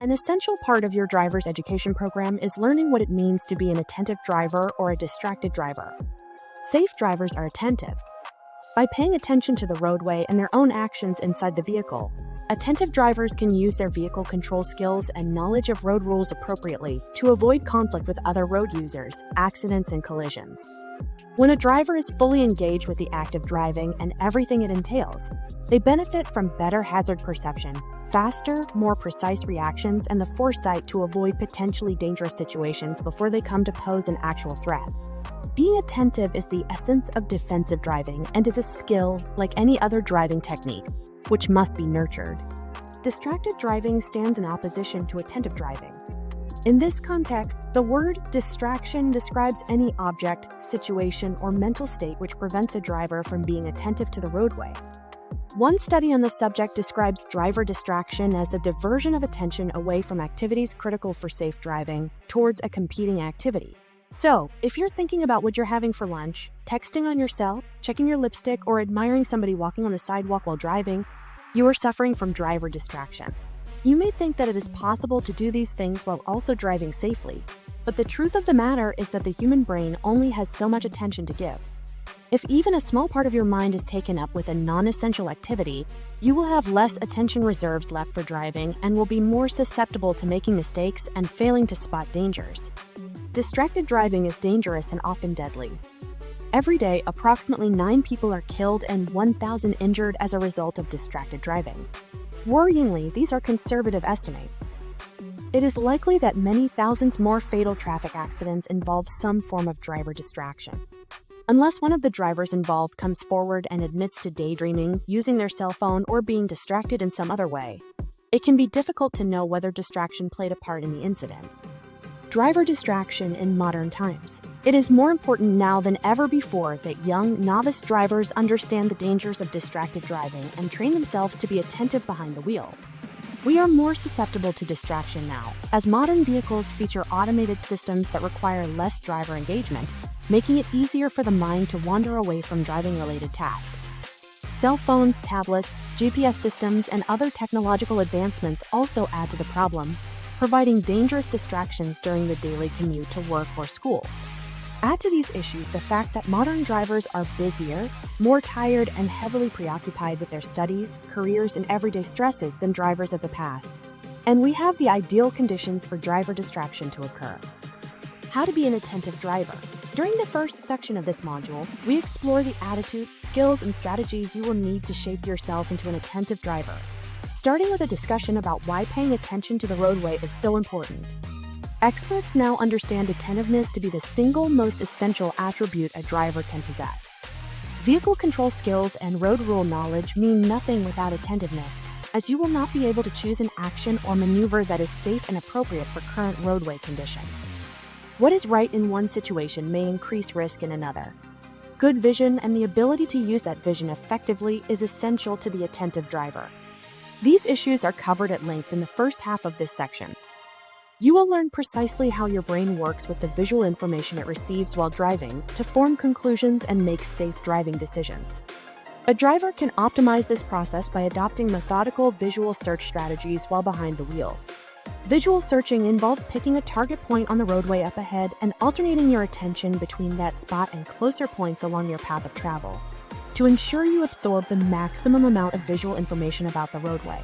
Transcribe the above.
An essential part of your driver's education program is learning what it means to be an attentive driver or a distracted driver. Safe drivers are attentive. By paying attention to the roadway and their own actions inside the vehicle, attentive drivers can use their vehicle control skills and knowledge of road rules appropriately to avoid conflict with other road users, accidents, and collisions. When a driver is fully engaged with the act of driving and everything it entails, they benefit from better hazard perception, faster, more precise reactions, and the foresight to avoid potentially dangerous situations before they come to pose an actual threat. Being attentive is the essence of defensive driving and is a skill like any other driving technique, which must be nurtured. Distracted driving stands in opposition to attentive driving. In this context, the word distraction describes any object, situation, or mental state which prevents a driver from being attentive to the roadway. One study on the subject describes driver distraction as a diversion of attention away from activities critical for safe driving towards a competing activity. So, if you're thinking about what you're having for lunch, texting on your cell, checking your lipstick, or admiring somebody walking on the sidewalk while driving, you are suffering from driver distraction. You may think that it is possible to do these things while also driving safely, but the truth of the matter is that the human brain only has so much attention to give. If even a small part of your mind is taken up with a non-essential activity, you will have less attention reserves left for driving and will be more susceptible to making mistakes and failing to spot dangers. Distracted driving is dangerous and often deadly. Every day, approximately 9 people are killed and 1,000 injured as a result of distracted driving. Worryingly, these are conservative estimates. It is likely that many thousands more fatal traffic accidents involve some form of driver distraction. Unless one of the drivers involved comes forward and admits to daydreaming, using their cell phone, or being distracted in some other way, it can be difficult to know whether distraction played a part in the incident. Driver distraction in modern times. It is more important now than ever before that young, novice drivers understand the dangers of distracted driving and train themselves to be attentive behind the wheel. We are more susceptible to distraction now, as modern vehicles feature automated systems that require less driver engagement, making it easier for the mind to wander away from driving-related tasks. Cell phones, tablets, GPS systems, and other technological advancements also add to the problem, providing dangerous distractions during the daily commute to work or school. Add to these issues the fact that modern drivers are busier, more tired, and heavily preoccupied with their studies, careers, and everyday stresses than drivers of the past, and we have the ideal conditions for driver distraction to occur. How to be an attentive driver. During the first section of this module, we explore the attitude, skills, and strategies you will need to shape yourself into an attentive driver, starting with a discussion about why paying attention to the roadway is so important. Experts now understand attentiveness to be the single most essential attribute a driver can possess. Vehicle control skills and road rule knowledge mean nothing without attentiveness, as you will not be able to choose an action or maneuver that is safe and appropriate for current roadway conditions. What is right in one situation may increase risk in another. Good vision and the ability to use that vision effectively is essential to the attentive driver. These issues are covered at length in the first half of this section. You will learn precisely how your brain works with the visual information it receives while driving to form conclusions and make safe driving decisions. A driver can optimize this process by adopting methodical visual search strategies while behind the wheel. Visual searching involves picking a target point on the roadway up ahead and alternating your attention between that spot and closer points along your path of travel to ensure you absorb the maximum amount of visual information about the roadway.